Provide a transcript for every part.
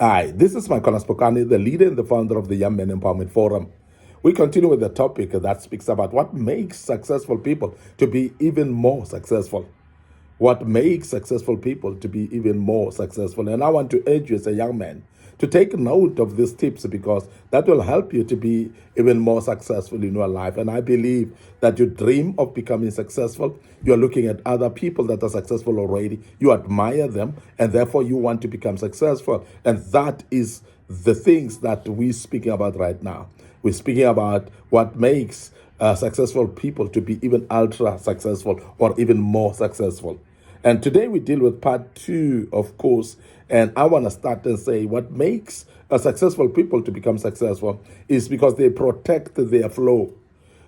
Hi, this is Micornus, Phokane, the leader and the founder of the Young Men Empowerment Forum. We continue with the topic that speaks about what makes successful people to be even more successful. What makes successful people to be even more successful. And I want to urge you as a young man to take note of these tips because that will help you to be even more successful in your life. And I believe that you dream of becoming successful. You're looking at other people that are successful already. You admire them, and therefore you want to become successful. And that is the things that we're speaking about right now. We're speaking about what makes successful people to be even ultra successful or even more successful. And today we deal with part 2, of course. And I want to start and say what makes successful people to become successful is because they protect their flow.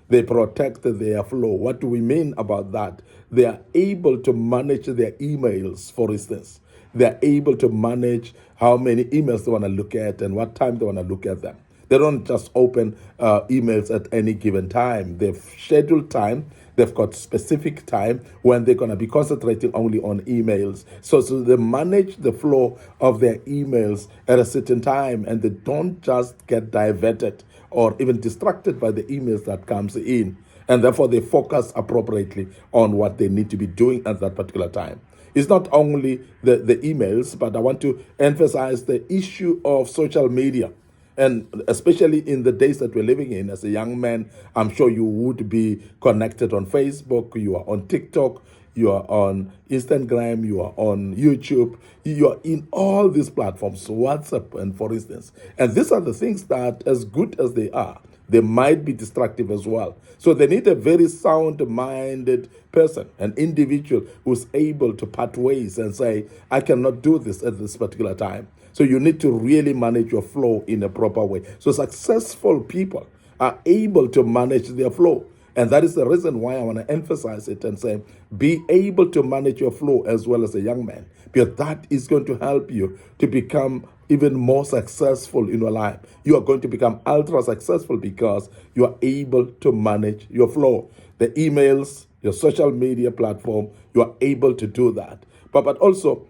They protect their flow. What do we mean about that? They are able to manage their emails, for instance. They're able to manage how many emails they want to look at and what time they want to look at them. They don't just open emails at any given time. They've scheduled time. They've got specific time when they're going to be concentrating only on emails. So they manage the flow of their emails at a certain time, and they don't just get diverted or even distracted by the emails that comes in. And therefore, they focus appropriately on what they need to be doing at that particular time. It's not only the emails, but I want to emphasize the issue of social media. And especially in the days that we're living in, as a young man, I'm sure you would be connected on Facebook, you are on TikTok, you are on Instagram, you are on YouTube, you are in all these platforms, WhatsApp, and for instance. And these are the things that, as good as they are, they might be destructive as well. So they need a very sound-minded person, an individual who's able to part ways and say, I cannot do this at this particular time. So you need to really manage your flow in a proper way. So successful people are able to manage their flow. And that is the reason why I want to emphasize it and say, be able to manage your flow as well as a young man, because that is going to help you to become even more successful in your life. You are going to become ultra successful because you are able to manage your flow. The emails, your social media platform, you are able to do that. But also,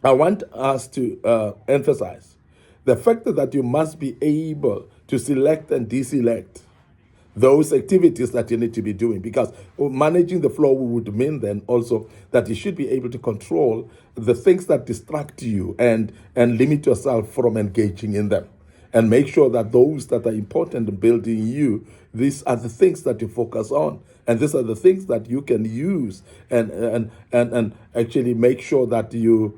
I want us to emphasize the fact that you must be able to select and deselect those activities that you need to be doing, because managing the flow would mean then also that you should be able to control the things that distract you and limit yourself from engaging in them, and make sure that those that are important in building you, these are the things that you focus on, and these are the things that you can use and actually make sure that you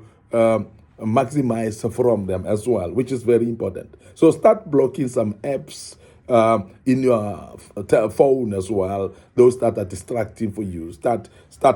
maximize from them as well, which is very important. So start blocking some apps in your phone as well, those that are distracting for you. Start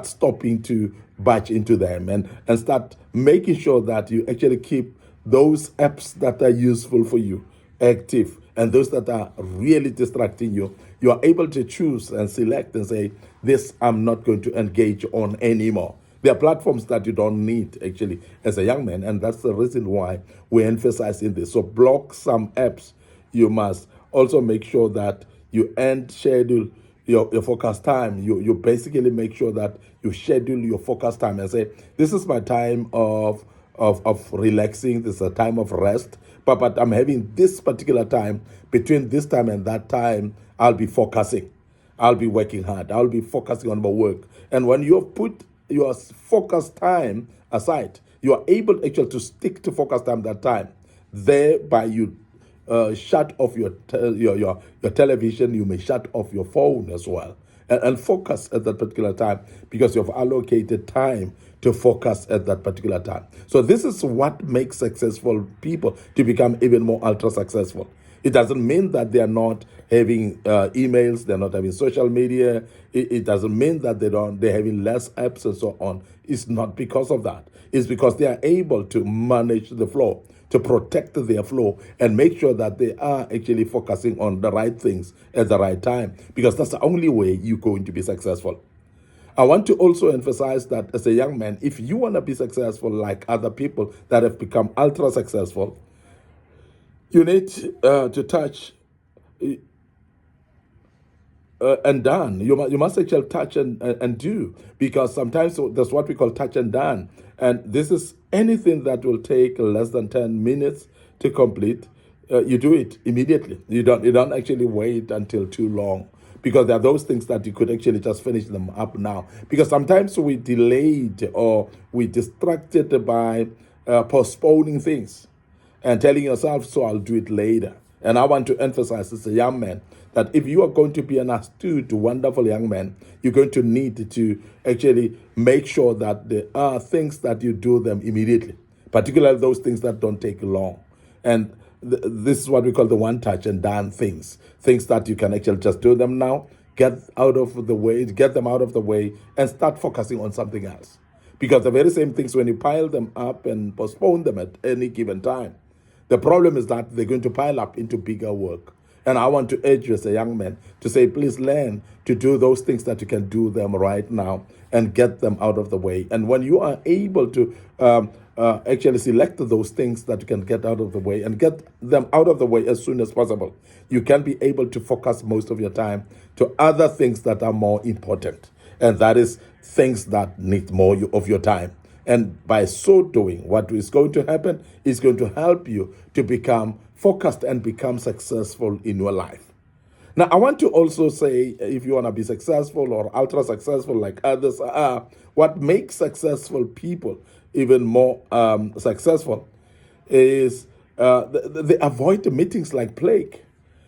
stopping to batch into them, and start making sure that you actually keep those apps that are useful for you active, and those that are really distracting you, you are able to choose and select and say, this I'm not going to engage on anymore. There are platforms that you don't need actually as a young man, and that's the reason why we emphasize in this. So block some apps. You must also make sure that you end schedule your focus time. You basically make sure that you schedule your focus time and say, this is my time of relaxing, this is a time of rest, but I'm having this particular time. Between this time and that time, I'll be focusing. I'll be working hard. I'll be focusing on my work. And when you have put your focus time aside, you are able actually to stick to focus time that time. Thereby you shut off your television, you may shut off your phone as well, and focus at that particular time, because you have allocated time to focus at that particular time. So this is what makes successful people to become even more ultra successful. It doesn't mean that they are not having emails, they're not having social media. It doesn't mean that they're having less apps and so on. It's not because of that. It's because they are able to manage the flow, to protect their flow, and make sure that they are actually focusing on the right things at the right time, because that's the only way you're going to be successful. I want to also emphasize that as a young man, if you want to be successful like other people that have become ultra successful, you need to touch and done. You must actually touch and do, because sometimes that's what we call touch and done. And this is anything that will take less than 10 minutes to complete. You do it immediately. You don't actually wait until too long, because there are those things that you could actually just finish them up now. Because sometimes we delayed or we distracted by postponing things and telling yourself, so I'll do it later. And I want to emphasize as a young man that if you are going to be an astute, wonderful young man, you're going to need to actually make sure that there are things that you do them immediately, particularly those things that don't take long. And this is what we call the one touch and done things that you can actually just do them now, get them out of the way, and start focusing on something else. Because the very same things, when you pile them up and postpone them at any given time, the problem is that they're going to pile up into bigger work. And I want to urge you as a young man to say, please learn to do those things that you can do them right now and get them out of the way. And when you are able to actually select those things that you can get out of the way and get them out of the way as soon as possible, you can be able to focus most of your time to other things that are more important. And that is things that need more of your time. And by so doing, what is going to happen is going to help you to become focused and become successful in your life. Now, I want to also say, if you want to be successful or ultra successful like others are, what makes successful people even more successful is they avoid meetings like plague.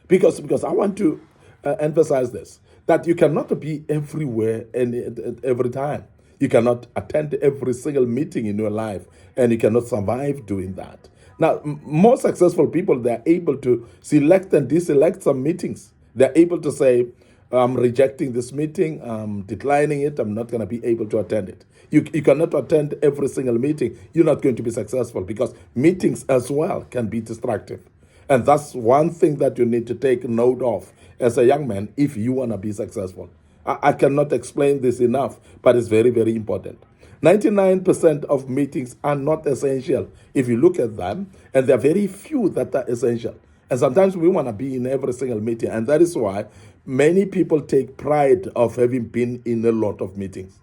Because I want to emphasize this, that you cannot be everywhere and every time. You cannot attend every single meeting in your life, and you cannot survive doing that. Now, more successful people, they're able to select and deselect some meetings. They're able to say, I'm rejecting this meeting, I'm declining it, I'm not going to be able to attend it. You cannot attend every single meeting. You're not going to be successful, because meetings as well can be destructive. And that's one thing that you need to take note of as a young man if you want to be successful. I cannot explain this enough, but it's very, very important. 99% of meetings are not essential if you look at them, and there are very few that are essential. And sometimes we want to be in every single meeting, and that is why many people take pride of having been in a lot of meetings.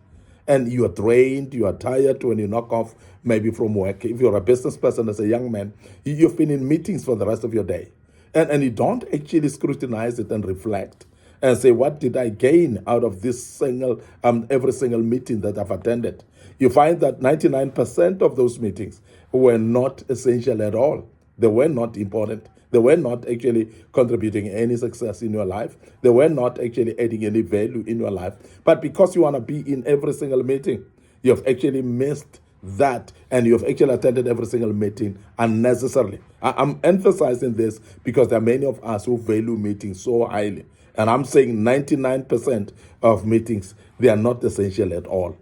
And you are drained, you are tired when you knock off maybe from work. If you're a business person as a young man, you've been in meetings for the rest of your day. And you don't actually scrutinize it and reflect and say, what did I gain out of this every single meeting that I've attended? You find that 99% of those meetings were not essential at all. They were not important. They were not actually contributing any success in your life. They were not actually adding any value in your life. But because you want to be in every single meeting, you have actually missed that, and you have actually attended every single meeting unnecessarily. I'm emphasizing this because there are many of us who value meetings so highly. And I'm saying 99% of meetings, they are not essential at all.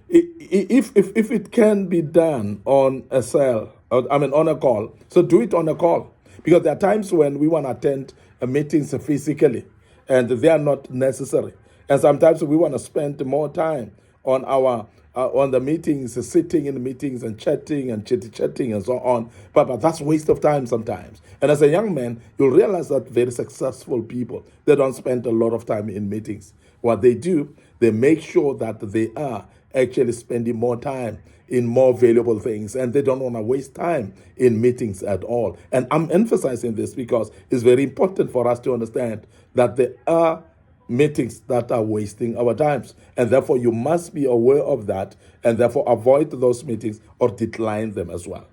If it can be done on on a call, so do it on a call. Because there are times when we want to attend meetings physically, and they are not necessary. And sometimes we want to spend more time on on the meetings, sitting in the meetings and chatting and chitty-chatting and so on. But that's waste of time sometimes. And as a young man, you'll realize that very successful people, they don't spend a lot of time in meetings. What they do, they make sure that they are actually spending more time in more valuable things, and they don't want to waste time in meetings at all. And I'm emphasizing this because it's very important for us to understand that there are meetings that are wasting our times, and therefore you must be aware of that, and therefore avoid those meetings or decline them as well.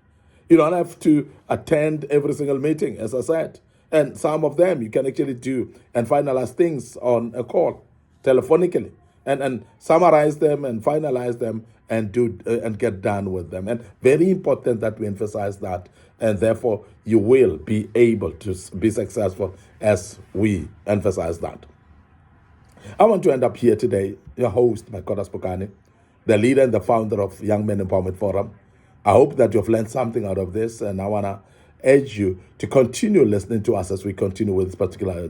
You don't have to attend every single meeting, as I said, and some of them you can actually do and finalize things on a call telephonically, and summarize them and finalize them and do and get done with them. And very important that we emphasize that, and therefore you will be able to be successful as we emphasize that. I want to end up here today, your host, Micornus, Phokane, the leader and the founder of Young Men Empowerment Forum. I hope that you've learned something out of this, and I want to urge you to continue listening to us as we continue with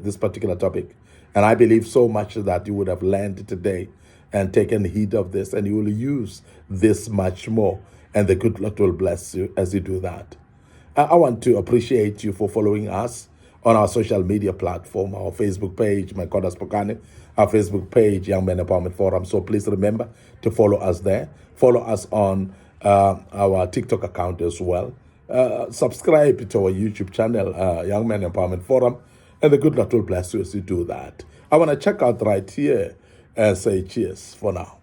this particular topic. And I believe so much that you would have learned today and taken heed of this, and you will use this much more, and the good Lord will bless you as you do that. I want to appreciate you for following us on our social media platform, our Facebook page, Micornus Phokane, our Facebook page, Young Men Empowerment Forum. So please remember to follow us there. Follow us on our TikTok account as well. Subscribe to our YouTube channel, Young Men Empowerment Forum, and the good Lord will bless you as you do that. I want to check out right here and say cheers for now.